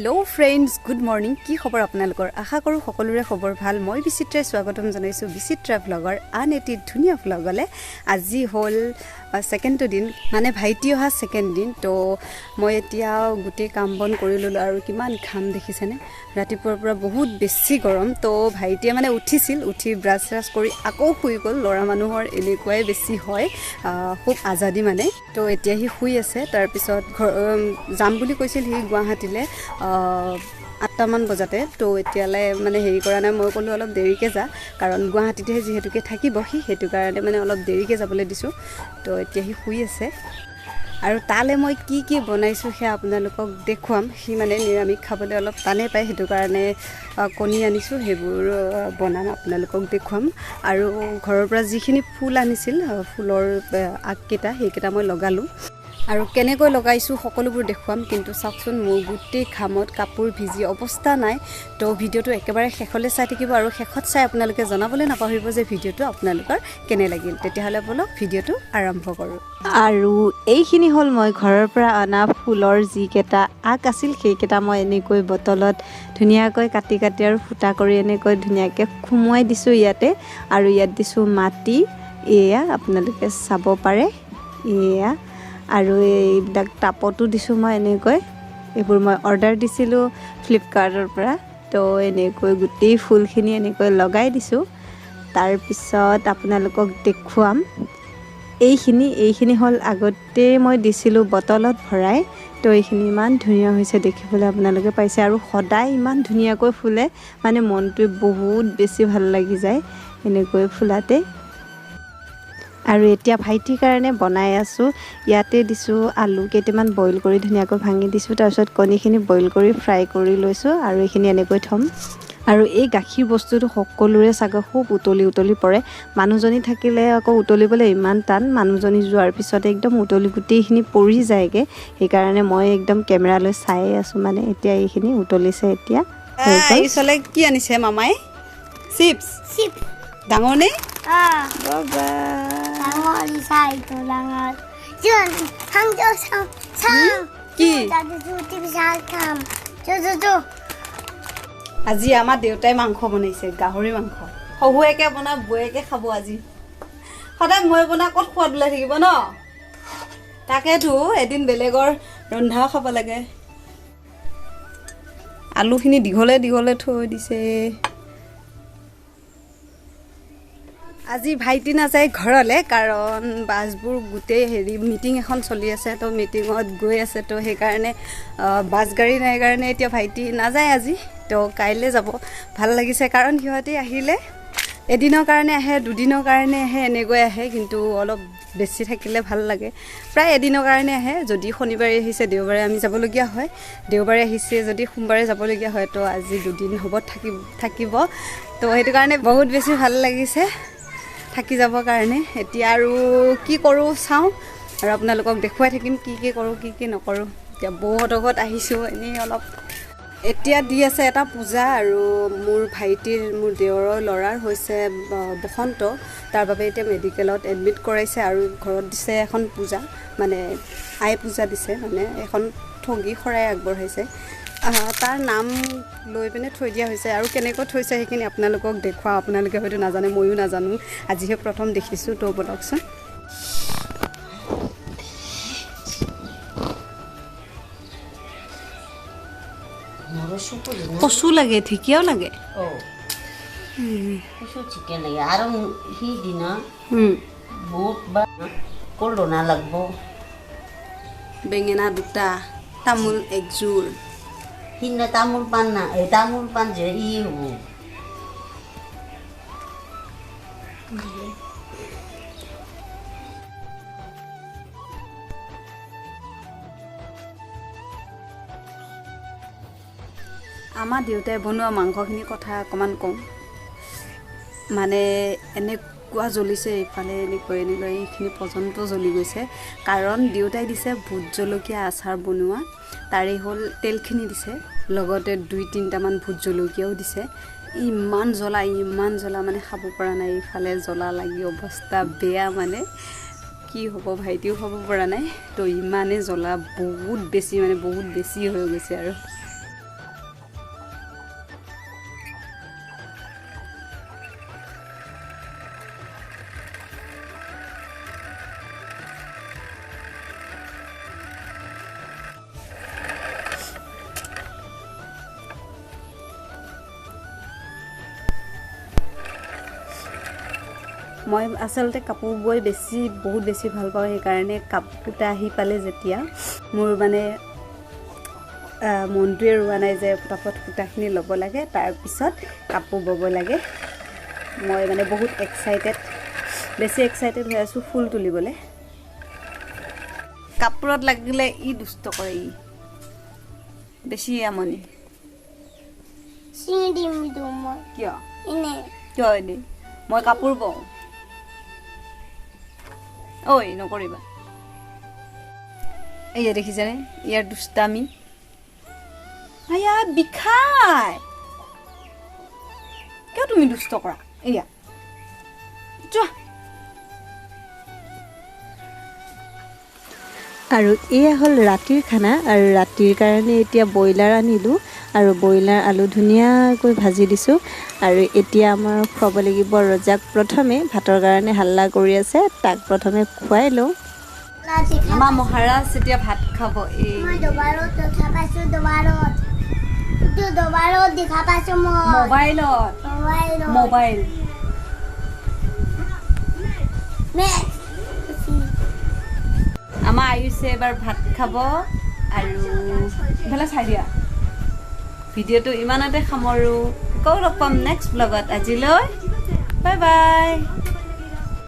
hello friends good morning की खबर आपनालोকৰ आशा करूँ সকলোৰে খবৰ ভাল মই বিচিত্ৰাই স্বাগতম জনাইছো বিচিত্ৰা ব্লগৰ আন এটি ধুনীয়া ব্লগলে আজি হল সেকেন্ড দিন মানে ভাইটি অহা সেকেন্ড দিন তো মই এতিয়া গুটে কাম বন কৰি ললো আৰু কিমান ঘাম দেখিছেনে ৰাতিপুৱাৰ পৰা বহুত বেছি গৰম তো ভাইটিয়ে মানে উঠিছিল উঠি ব্ৰাছ ৰাছ কৰি আকৌ শুই গল লৰা মানুহৰ এনেকুৱাই বেছি হয় খুব আজাদি মানে তো এতিয়া হি শুই আছে তাৰ পিছত যাম বুলি কৈছিল হি গুৱাহাটীলে 8টা মান বজাতে তো এতিয়ালে মানে হেৰি কৰা নাই মই কলো অলপ দেৰিকে যা কাৰণ গুৱাহাটীতে যেহেতুকে থাকিব হি হেতু কাৰণে মানে অলপ দেৰিকে যাবলৈ দিছো তো এতিয়া হি শুই আছে আৰু তালে মই কি বনাইছো হে আপোনালোকক দেখুৱাম হি মানে নিৰামিষ খাবলৈ অলপ টানে পায় হেতু কাৰণে কণী আনিছো হেবোৰ বনাম আপোনালোকক দেখুৱাম আৰু ঘৰৰ পৰা যিখিনি ফুল আনিছিল ফুলৰ আগকেটা হেকেটা মই লগালো আৰু কেনেকৈ লগাইছো সকলোবোৰ দেখুৱাম কিন্তু চাওকচোন মোৰ গুটেই খামত কাপোৰ ভিজি অৱস্থা নাই তো ভিডিওটো একেবাৰে শেষলৈ চাই থাকিব আৰু শেষত চাই আপোনালোকে জনাবলৈ নাপাহৰিব যে ভিডিওটো আপোনালোকৰ কেনে লাগিল তেতিয়াহলে বলক ভিডিওটো আৰম্ভ কৰো আৰু এইখিনি হল মই ঘৰৰ পৰা অনা ফুলৰ যিকেটা আগ আছিল সেইকেটা মই এনেকৈ বটলত ধুনিয়াকৈ কাটি আৰু ফুটা কৰি এনেকৈ ধুনিয়াকৈ খুমুৱাই দিছো ইয়াতে আৰু ইয়াত দিছো মাটি এয়া আপোনালোকে চাব পাৰে এয়া আৰু এইবিলাক টাপটো দিছো মই এনেকৈ এবোৰ মই অৰ্ডাৰ দিছিলো ফ্লিপকাৰ্টৰ পৰা তো এনেকৈ গুটেই ফুলখিনি এনেকৈ লগাই দিছো তাৰ পিছত আপোনালোকক দেখুৱাম এইখিনি হল আগতে মই দিছিলো বটলত ভৰাই তো এইখিনি ইমান ধুনিয়া হৈছে দেখিবলৈ আপোনালোকে পাইছে আৰু সদায় ইমান ধুনিয়াকৈ ফুলে মানে মনটো বহুত বেছি ভাল লাগি যায় এনেকৈ ফুলাতে আৰু এতিয়া ভাইটিৰ কাৰণে বনাই আছো ইয়াতে দিছো আলু কেইটামান বইল কৰি ধুনিয়াকৈ ভাঙি দিছো তাৰ পিছত কণীখিনি বইল কৰি ফ্ৰাই কৰি লৈছো আৰু এইখিনি এনেকৈ থম আৰু এই গাখীৰ বস্তুটো সকলোৰে সাগৰ খুব উতলি পৰে মানুহজনী থাকিলে আকৌ উতলিবলৈ ইমান টান মানুহজনী যোৱাৰ পিছত একদম উতলি গুটেইখিনি পৰি যায়গে সেই কাৰণে মই একদম কেমেৰা লৈ চাই আছো মানে এতিয়া এইখিনি উতলিছে এতিয়া এই চলে কি আনিছে মামাই চিপছ ডাঙৰ নে বাবা ডাঙৰ চাই তো ডাঙৰ জন হাংজো চাং কি দাদু জুতি বিশাল কাম জো আজি আমাৰ দেউতাই মাংস বনাইছে গাহৰি মাংস হহুৱেকে বনা বয়েকে খাব আজি সদায় মই বনা কত খোৱাদ লৈ থাকিব ন তাকেটো এদিন বেলেগৰ ৰন্ধাও খাব লাগে আলুখিনি দীঘলে থৈ দিছে আজি ভাইটি না যায় ঘৰলে কাৰণ বাছবোৰ গুটে হেৰি মিটিং এখন চলি আছে তো মিটিংত গৈ আছে তো সেই কাৰণে বাছ গাড়ী নাই কাৰণে এতিয়া ভাইটি না যায় আজি তো কাইলে যাব ভাল লাগিছে কাৰণ হিহতে আহিলে এদিনৰ কাৰণে আহে দুদিনৰ কাৰণে আহে এনেকৈ আহে কিন্তু অলপ বেছি থাকিলে ভাল লাগে প্ৰায় এদিনৰ কাৰণে আহে যদি শনিবাৰে আহিছে দেওবাৰে আমি যাব লগিয়া হয় দেওবাৰে আহিছে যদি সোমবাৰে যাব লগিয়া হয় তো আজি দুদিন হ'ব থাকিব তো হেতু কাৰণে বহুত বেছি ভাল লাগিছে থাকি যাব কাৰণে এতিয়া আৰু কি কৰো চাও আৰু আপোনালোকক দেখুৱাই থাকিম কি কৰো কি নকৰো এতিয়া বহুত আগত আহিছো এনে অলপ এতিয়া দি আছে এটা পূজা আৰু মোৰ ভাইটিৰ মোৰ দেওৰৰ লৰাৰ হৈছে বসন্ত তাৰ বাবে এতিয়া মেডিকেলত এডমিট কৰাইছে আৰু ঘৰত দিছে এখন পূজা মানে আই পূজা দিছে মানে এখন ঠগী খৰাই আগবঢ়াইছে তাৰ নাম লৈ পিনে থৈ দিয়া হৈছে আৰু কেনেকৈ থৈছে সেইখিনি আপোনালোকক দেখুৱা আপোনালোকে হয়তো নাজানে ময়ো নাজানো আজিহে প্ৰথম দেখিছো তো বলকচোন কচু লাগে ঢেকীয়াও লাগে কচু চিকেন লাগে আৰু সিদিনা বুট বা কলডনা লাগব বেঙেনা দুটা তামোল একজোৰ সিদিনা তামোল পাণ না এই তামোল পাণ যে হ'ব আমাৰ দেউতাই বনোৱা মাংসখিনি কথা অকণমান কম মানে এনেকুৱা জ্বলিছে এইফালে এনেকৈ এইখিনি পৰ্যন্ত জ্বলি গৈছে কাৰণ দেউতাই দিছে ভোট জলকীয়া আচাৰ বনোৱা তাৰে হল তেলখিনি দিছে লগতে 2-3টামান ভোট জলকীয়াও দিছে ইমান জ্বলা মানে খাব পৰা নাই এইফালে জ্বলা লাগি অৱস্থা বেয়া মানে কি হ'ব ভাইটিও খাব পৰা নাই তো ইমানে জ্বলা বহুত বেছি হৈ গৈছে আৰু মই আচলতে কাপোৰ বৈ বহুত বেছি ভাল পাওঁ সেইকাৰণে কাপোৰটা আহি পালে যেতিয়া মোৰ মানে মনটোৱে ৰোৱা নাই যে ফটাফট সূতাখিনি ল'ব লাগে তাৰপিছত কাপোৰ ব'ব লাগে মই মানে বহুত বেছি এক্সাইটেড হৈ আছোঁ ফুল তুলিবলৈ কাপোৰত লাগিলে ই দুষ্ট কৰে ই বেছি আমনি কিয় এনে মই কাপোৰ বওঁ ঐ নকৰিবা এয়া দেখিছেনে ইয়াৰ দুষ্টামি আয়া বিষাই কিয় তুমি দুষ্ট কৰা এয়া যোৱা আৰু এয়া হ'ল ৰাতিৰ খানা আৰু ৰাতিৰ কাৰণে এতিয়া ব্ৰইলাৰ আনিলোঁ আৰু ব্ৰইলাৰ আলু ধুনীয়াকৈ ভাজি দিছোঁ আৰু এতিয়া আমাৰ খুৱাব লাগিব ৰজাক প্ৰথমে ভাতৰ কাৰণে হাল্লা কৰি আছে তাক প্ৰথমে খুৱাই লওঁ আমাৰ মহাৰাজ এতিয়া ভাত খাব এই মোবাইল আমাৰ আয়ুষে এবাৰ ভাত খাব আৰু ইফালে চাই দিয়া ভিডিঅ'টো ইমানতে সামৰোঁ আকৌ লগ পাম নেক্সট ব্লগত আজিলৈ বাই বাই